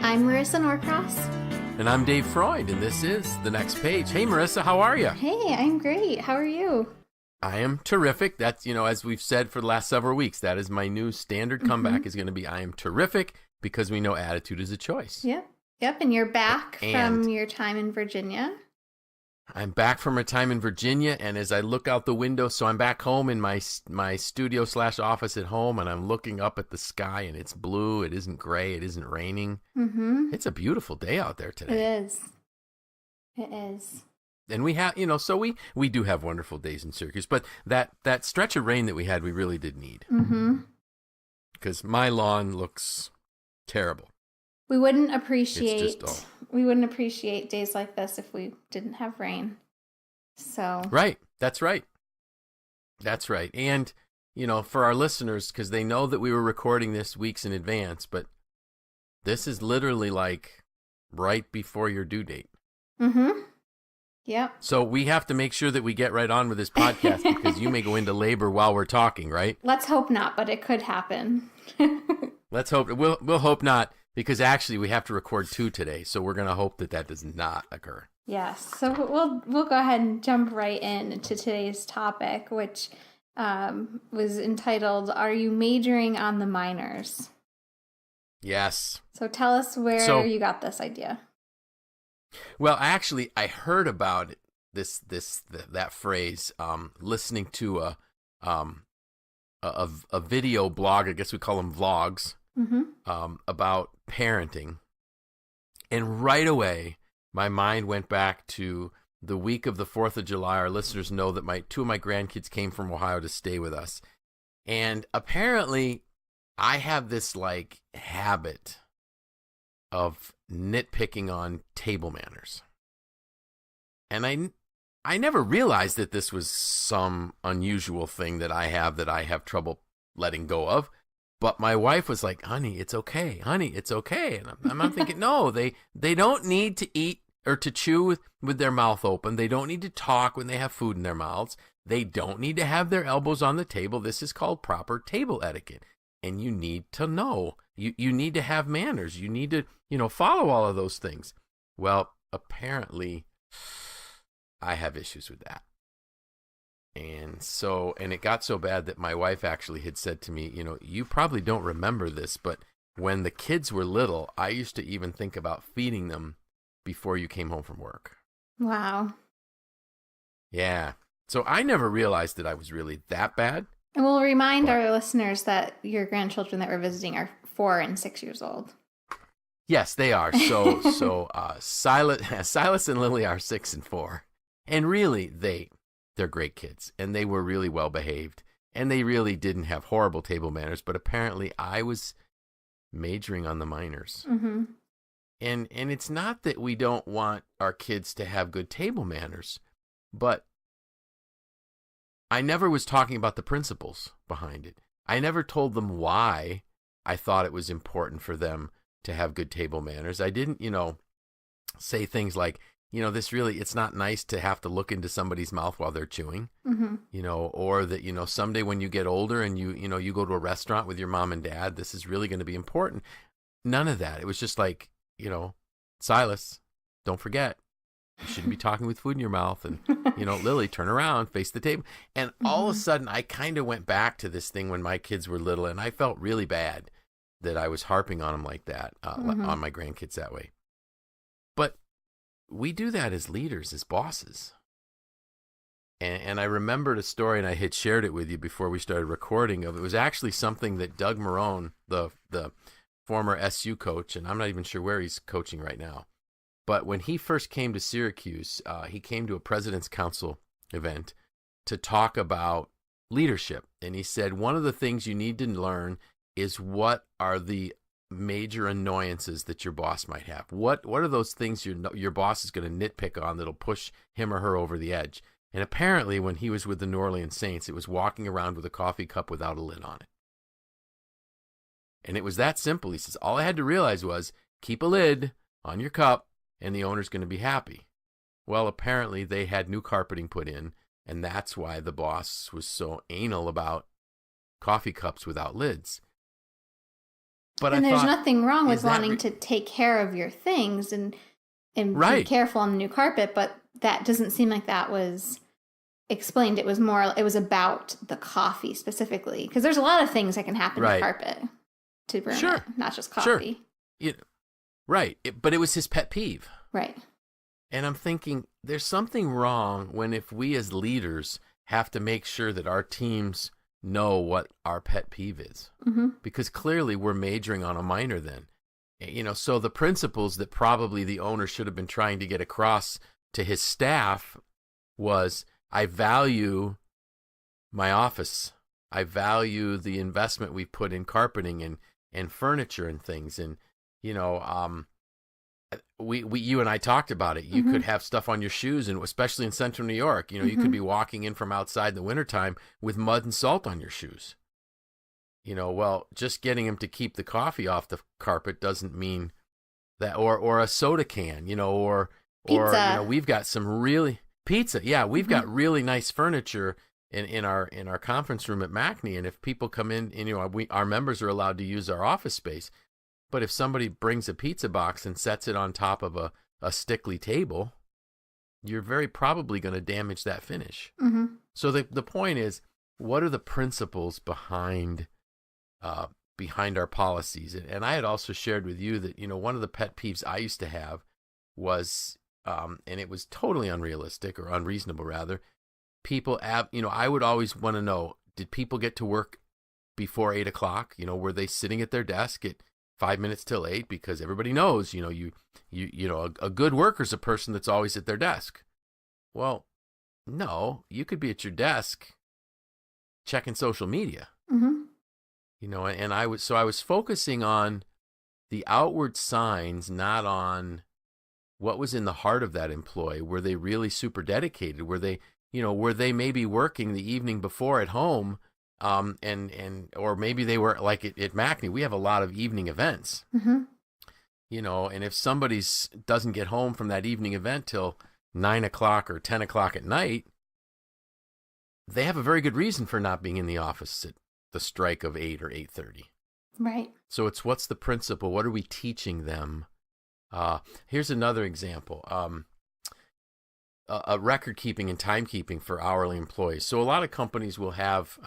I'm Marisa Norcross. And I'm Dave Freund, and this is The Next Page. Hey, Marissa, how are you? Hey, I'm great. How are you? I am terrific. That's, as we've said for the last several weeks, that is my new standard comeback is going to be, I am terrific, because we know attitude is a choice. Yep. And you're back from your time in Virginia. I'm back from my time in Virginia, and as I look out the window, so I'm back home in my studio/office at home, and I'm looking up at the sky, and it's blue. It isn't gray. It isn't raining. Mm-hmm. It's a beautiful day out there today. It is. And we have, so we do have wonderful days in Syracuse, but that stretch of rain that we had, we really did need. Mm-hmm. Because my lawn looks terrible. We wouldn't appreciate days like this if we didn't have rain. So right, that's right. And for our listeners, because they know that we were recording this weeks in advance, but this is literally like right before your due date. Mm-hmm. Yep. So we have to make sure that we get right on with this podcast because you may go into labor while we're talking, right? Let's hope not, but it could happen. Let's hope. We'll hope not, because actually we have to record 2 today, so we're going to hope that does not occur. Yes. So we'll go ahead and jump right into today's topic, which was entitled, "Are You Majoring on the Minors?" Yes. So tell us where you got this idea. Well, actually, I heard about it, that phrase listening to a video blog. I guess we call them vlogs. Mm-hmm. About parenting. And right away, my mind went back to the week of the 4th of July. Our listeners know that 2 of my grandkids came from Ohio to stay with us. And apparently, I have this habit of nitpicking on table manners. And I never realized that this was some unusual thing that I have trouble letting go of. But my wife was like, honey, it's okay. And I'm thinking, no, they don't need to eat or to chew with their mouth open. They don't need to talk when they have food in their mouths. They don't need to have their elbows on the table. This is called proper table etiquette. And you need to know. You need to have manners. You need to, follow all of those things. Well, apparently, I have issues with that. And it got so bad that my wife actually had said to me, you probably don't remember this, but when the kids were little, I used to even think about feeding them before you came home from work. Wow. Yeah. So I never realized that I was really that bad. And we'll remind our listeners that your grandchildren that we're visiting are 4 and 6 years old. Yes, they are. So Silas and Lily are 6 and 4. And really, they're great kids, and they were really well behaved, and they really didn't have horrible table manners, but apparently I was majoring on the minors. Mm-hmm. And it's not that we don't want our kids to have good table manners, but I never was talking about the principles behind it. I never told them why I thought it was important for them to have good table manners. I didn't, say things like, it's not nice to have to look into somebody's mouth while they're chewing, mm-hmm. Or that, someday when you get older and you go to a restaurant with your mom and dad, this is really going to be important. None of that. It was just like, Silas, don't forget, you shouldn't be talking with food in your mouth. And, Lily, turn around, face the table. And all of a sudden, I kind of went back to this thing when my kids were little, and I felt really bad that I was harping on them like that, on my grandkids that way. But we do that as leaders, as bosses. And I remembered a story, and I had shared it with you before we started recording. It was actually something that Doug Marone, the former SU coach, and I'm not even sure where he's coaching right now, but when he first came to Syracuse, he came to a President's Council event to talk about leadership. And he said, one of the things you need to learn is what are the major annoyances that your boss might have. What are those things your boss is going to nitpick on that'll push him or her over the edge? And apparently when he was with the New Orleans Saints, it was walking around with a coffee cup without a lid on it. And it was that simple. He says, all I had to realize was keep a lid on your cup and the owner's going to be happy. Well, apparently they had new carpeting put in, and that's why the boss was so anal about coffee cups without lids. But and I there's thought, nothing wrong with is that wanting to take care of your things and be right? careful on the new carpet, but that doesn't seem like that was explained. It was about the coffee specifically, because there's a lot of things that can happen to Right. carpet to ruin Sure. it, not just Sure. coffee. Right. But it was his pet peeve. Right. And I'm thinking there's something wrong when if we as leaders have to make sure that our teams know what our pet peeve is. Mm-hmm. Because clearly we're majoring on a minor then. So the principles that probably the owner should have been trying to get across to his staff was, I value my office. I value the investment we put in carpeting and furniture and things. And, you and I talked about it. You Mm-hmm. could have stuff on your shoes, and especially in central New York, you Mm-hmm. could be walking in from outside in the wintertime with mud and salt on your shoes. Well, just getting him to keep the coffee off the carpet doesn't mean that, or a soda can, or Pizza. we've got some really pizza. Yeah, we've Mm-hmm. got really nice furniture in our conference room at MACNY, and if people come in, and our members are allowed to use our office space. But if somebody brings a pizza box and sets it on top of a stickly table, you're very probably going to damage that finish. Mm-hmm. So the point is, what are the principles behind our policies? And I had also shared with you that, one of the pet peeves I used to have was, and it was totally unrealistic or unreasonable rather, people, I would always want to know, did people get to work before 8 o'clock? Were they sitting at their desk at 5 minutes till 8? Because everybody knows, a good worker's a person that's always at their desk. Well, no, you could be at your desk checking social media. Mm-hmm. And I was focusing on the outward signs, not on what was in the heart of that employee. Were they really super dedicated? Were they maybe working the evening before at home? Or maybe they were like at MACNY, we have a lot of evening events, Mm-hmm. and if somebody doesn't get home from that evening event till 9 o'clock or 10 o'clock at night, they have a very good reason for not being in the office at the strike of 8 or 8:30. Right. So it's, what's the principle? What are we teaching them? Here's another example. A record keeping and timekeeping for hourly employees. So a lot of companies will have,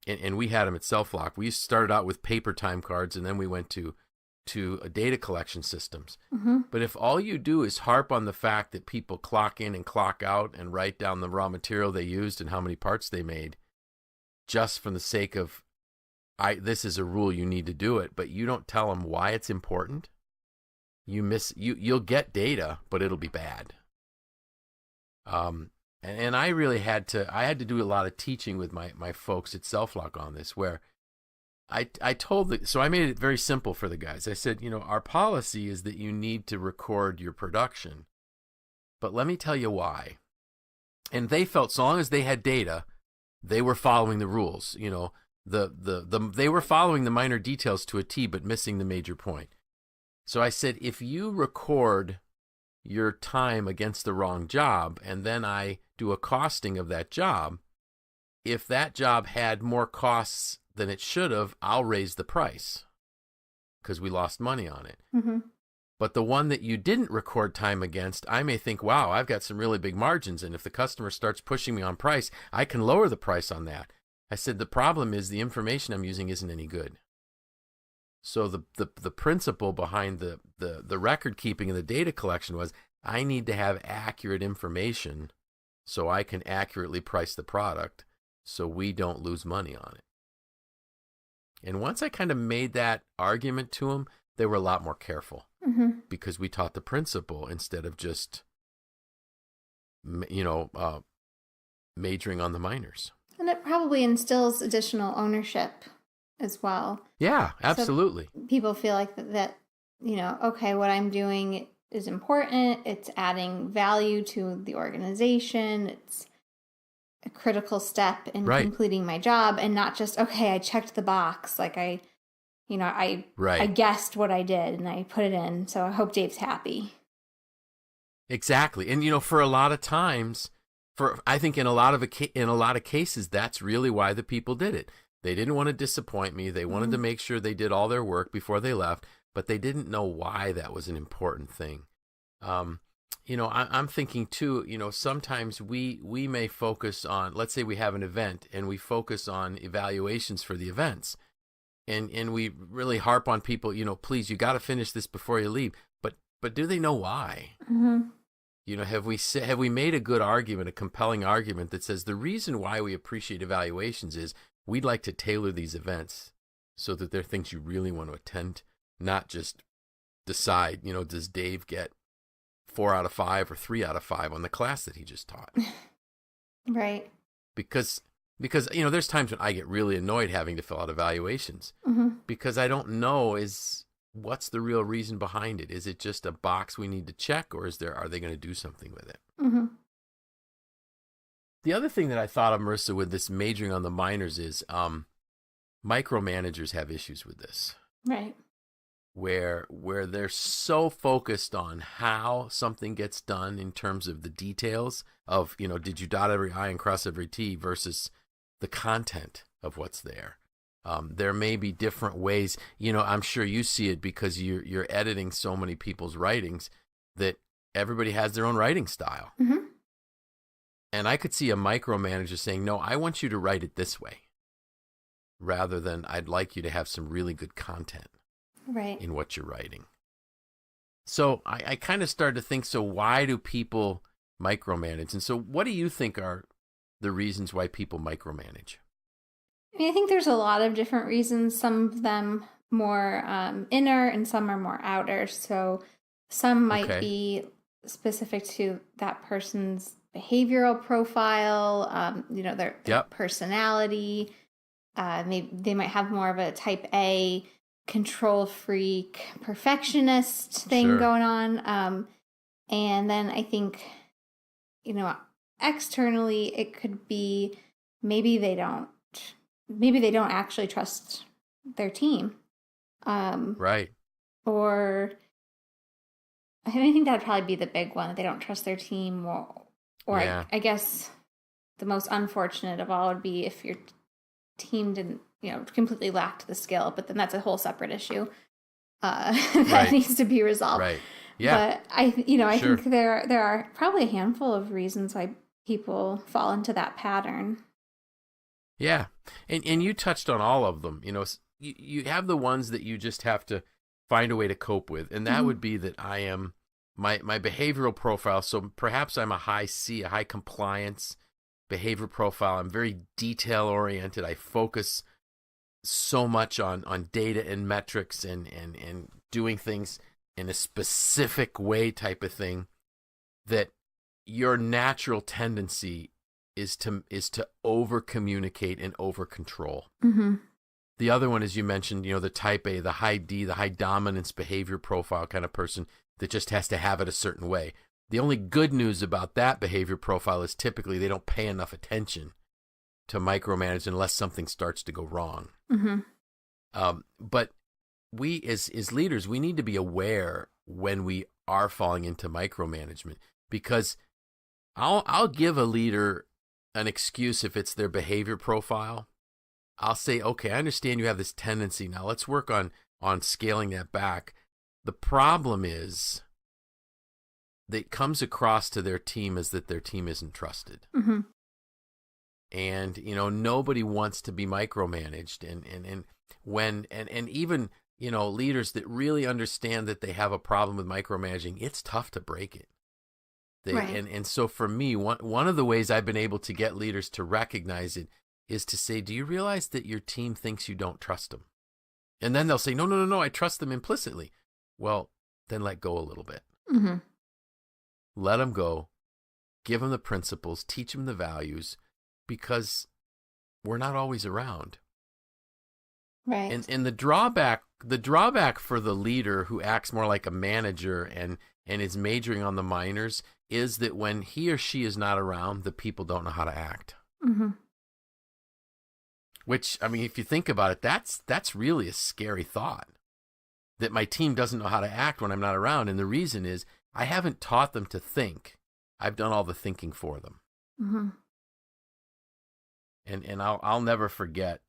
and we had them at SelfLock. We started out with paper time cards, and then we went to data collection systems. Mm-hmm. But if all you do is harp on the fact that people clock in and clock out and write down the raw material they used and how many parts they made, just for the sake of, this is a rule, you need to do it, but you don't tell them why it's important, you'll get data, but it'll be bad. And I really had to do a lot of teaching with my folks at SelfLock on this, where I made it very simple for the guys. I said, our policy is that you need to record your production, but let me tell you why. And they felt, so long as they had data, they were following the rules. They were following the minor details to a T, but missing the major point. So I said, if you record your time against the wrong job, and then I do a costing of that job, if that job had more costs than it should have, I'll raise the price because we lost money on it. Mm-hmm. But the one that you didn't record time against, I may think, wow, I've got some really big margins, and if the customer starts pushing me on price, I can lower the price on that. I said, the problem is the information I'm using isn't any good. So the principle behind the record keeping and the data collection was, I need to have accurate information so I can accurately price the product so we don't lose money on it. And once I kind of made that argument to them, they were a lot more careful, Mm-hmm. because we taught the principle instead of just, majoring on the minors. And it probably instills additional ownership as well. Yeah, absolutely. So people feel like that, okay, what I'm doing is important. It's adding value to the organization. It's a critical step in Right. completing my job, and not just, okay, I checked the box. Like I guessed what I did and I put it in. So I hope Dave's happy. Exactly. And, for a lot of times, I think in a lot of cases, that's really why the people did it. They didn't want to disappoint me. They wanted to make sure they did all their work before they left, but they didn't know why that was an important thing. I'm thinking too, sometimes we may focus on, let's say we have an event and we focus on evaluations for the events. And we really harp on people, please, you got to finish this before you leave. But do they know why? Mm-hmm. Have we made a good argument, a compelling argument that says the reason why we appreciate evaluations is we'd like to tailor these events so that they're things you really want to attend, not just decide, does Dave get 4 out of 5 or 3 out of 5 on the class that he just taught? Right. Because there's times when I get really annoyed having to fill out evaluations because I don't know what's the real reason behind it. Is it just a box we need to check, or are they going to do something with it? Mm-hmm. The other thing that I thought of, Marissa, with this majoring on the minors is micromanagers have issues with this. Right. Where they're so focused on how something gets done in terms of the details of, did you dot every I and cross every T versus the content of what's there. There may be different ways, I'm sure you see it because you're editing so many people's writings that everybody has their own writing style. Mm-hmm. And I could see a micromanager saying, no, I want you to write it this way, rather than I'd like you to have some really good content in what you're writing. So I kind of started to think, so why do people micromanage? And so what do you think are the reasons why people micromanage? I think there's a lot of different reasons, some of them more inner and some are more outer. So some might be specific to that person's behavioral profile, their personality. Maybe they might have more of a type A control freak, perfectionist thing going on. And then I think, externally it could be maybe they don't actually trust their team. Right. Or I think that'd probably be the big one. They don't trust their team I guess the most unfortunate of all would be if your team didn't, completely lacked the skill, but then that's a whole separate issue that needs to be resolved. Right. Yeah. But I think there are probably a handful of reasons why people fall into that pattern. Yeah. And you touched on all of them. You have the ones that you just have to find a way to cope with. And that would be that I am my behavioral profile. So perhaps I'm a high C, a high compliance behavior profile. I'm very detail oriented. I focus so much on data and metrics and doing things in a specific way type of thing, that your natural tendency is to over communicate and over control. Mm-hmm. The other one, as you mentioned, the type A, the high D, the high dominance behavior profile kind of person that just has to have it a certain way. The only good news about that behavior profile is typically they don't pay enough attention to micromanage unless something starts to go wrong. Mm-hmm. But we as leaders, we need to be aware when we are falling into micromanagement, because I'll give a leader an excuse if it's their behavior profile. I'll say, okay, I understand you have this tendency. Now let's work on scaling that back. The problem is that comes across to their team is that their team isn't trusted. Mm-hmm. And, nobody wants to be micromanaged. And even, leaders that really understand that they have a problem with micromanaging, it's tough to break it. And so for me, one of the ways I've been able to get leaders to recognize it is to say, do you realize that your team thinks you don't trust them? And then they'll say, no, I trust them implicitly. Well, then let go a little bit. Mm-hmm. Let them go. Give them the principles. Teach them the values, because we're not always around. Right. And the drawback for the leader who acts more like a manager and is majoring on the minors is that when he or she is not around, the people don't know how to act. Mm-hmm. Which, if you think about it, that's really a scary thought, that my team doesn't know how to act when I'm not around. And the reason is I haven't taught them to think. I've done all the thinking for them. Mm-hmm. And I'll never forget,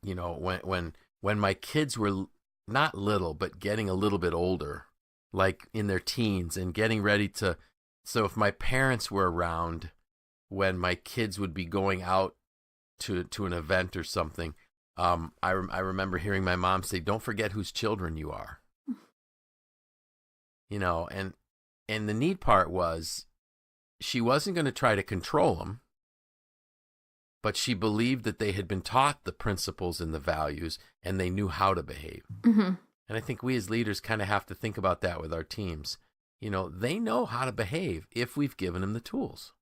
you know, when my kids were not little, but getting a little bit older, like in their teens and getting ready to, so if my parents were around when my kids would be going out to an event or something, I remember hearing my mom say, "Don't forget whose children you are." You know, and the neat part was she wasn't going to try to control them, but she believed that they had been taught the principles and the values and they knew how to behave. Mm-hmm. And I think we as leaders kind of have to think about that with our teams. You know, they know how to behave if we've given them the tools.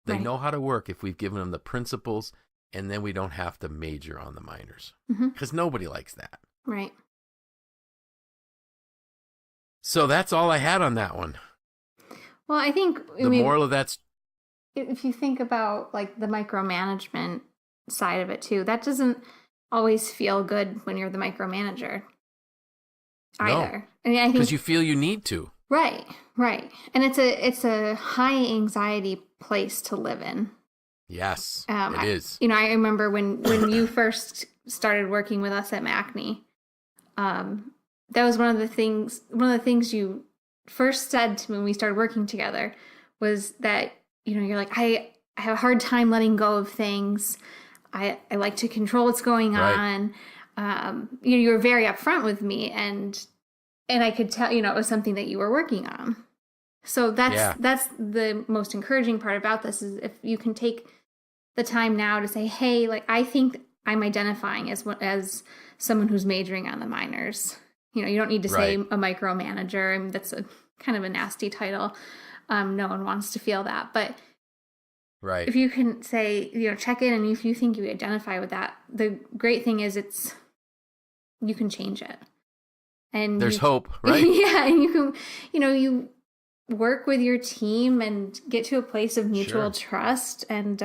They know how to work if we've given them the principles, and then we don't have to major on the minors. Because nobody likes that. Right. So that's all I had on that one. Well, I think the moral of that's, if you think about like the micromanagement side of it too, that doesn't always feel good when you're the micromanager either. No, I mean, because you feel you need to. Right. And it's a high anxiety place to live in. Yes, it is. You know, I remember when you first started working with us at MACNY, that was one of the things you first said to me when we started working together was that, you know, you're like, I have a hard time letting go of things. I like to control what's going on. You know, you were very upfront with me, and I could tell, you know, it was something that you were working on. So that's the most encouraging part about this, is if you can take the time now to say, hey, like, I think I'm identifying as someone who's majoring on the minors. You know, you don't need to say a micromanager. I mean, that's a kind of a nasty title. No one wants to feel that. But if you can say, you know, check in, and if you think you identify with that, the great thing is you can change it. And there's hope, right? Yeah, and you can, you know, you work with your team and get to a place of mutual trust and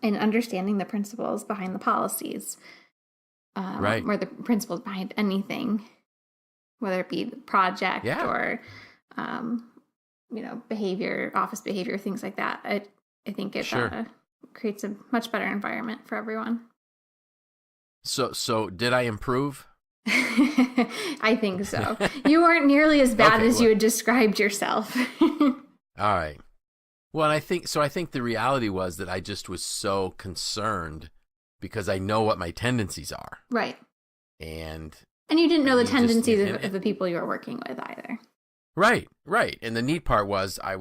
understanding the principles behind the policies. Or the principles behind anything, whether it be the project or, you know, behavior, office behavior, things like that. I think it creates a much better environment for everyone. So did I improve? I think so. You weren't nearly as bad as you had described yourself. All right. Well, I think the reality was that I just was so concerned because I know what my tendencies are. Right. And you didn't know the tendencies of the people you were working with either. Right. And the neat part was I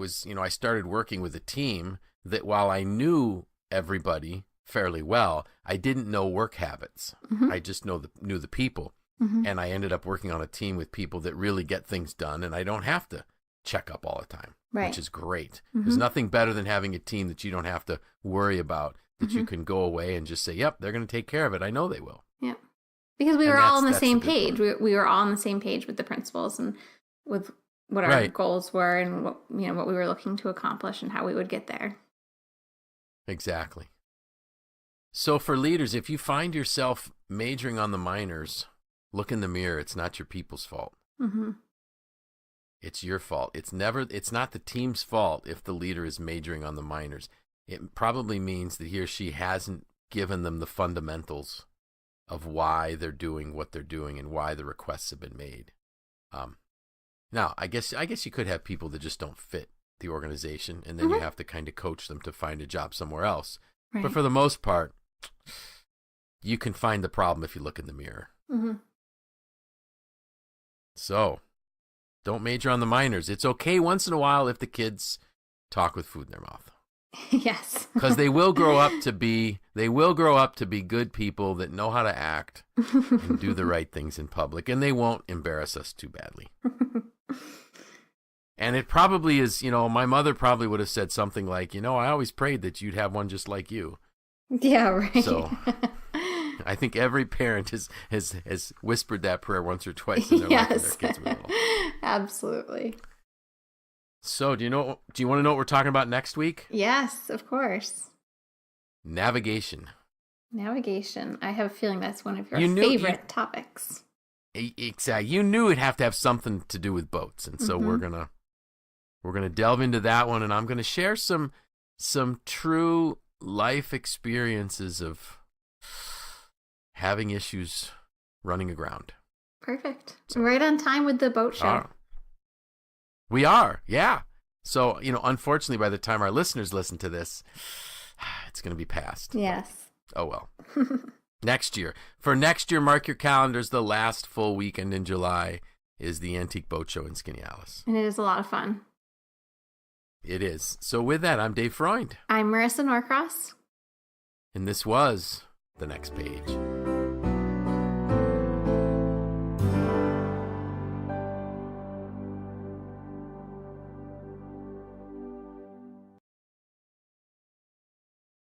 started working with a team that while I knew everybody fairly well, I didn't know work habits. I just knew the people. And I ended up working on a team with people that really get things done, and I don't have to check up all the time, which is great. There's nothing better than having a team that you don't have to worry about, that you can go away and just say, yep, they're going to take care of it. I know they will. Yeah. Because we were all on the same page. We were all on the same page with the principles and with what our goals were and what we were looking to accomplish and how we would get there. Exactly. So for leaders, if you find yourself majoring on the minors, look in the mirror. It's not your people's fault. It's your fault. It's not the team's fault if the leader is majoring on the minors. It probably means that he or she hasn't given them the fundamentals of why they're doing what they're doing and why the requests have been made. Now, I guess you could have people that just don't fit the organization, and then you have to kind of coach them to find a job somewhere else. Right. But for the most part, you can find the problem if you look in the mirror. So, don't major on the minors. It's okay once in a while if the kids talk with food in their mouth. Yes. Because they will grow up to be good people that know how to act and do the right things in public, and they won't embarrass us too badly. And it probably is, my mother probably would have said something like, I always prayed that you'd have one just like you. Yeah, right. So I think every parent has whispered that prayer once or twice in their life when their kids were little. Absolutely. So do you want to know what we're talking about next week? Yes, of course. Navigation. I have a feling that's one of your favorite topics. Exactly. You knew it'd have to have something to do with boats, and so we're gonna delve into that one, and I'm gonna share some true life experiences of having issues running aground. Perfect. So, right on time with the boat show. We are, yeah. So, unfortunately, by the time our listeners listen to this, it's going to be past. Yes. Oh, well. Next year. For next year, mark your calendars. The last full weekend in July is the Antique Boat Show in Skaneateles. And it is a lot of fun. It is. So with that, I'm Dave Freund. I'm Marisa Norcross. And this was The Next Page.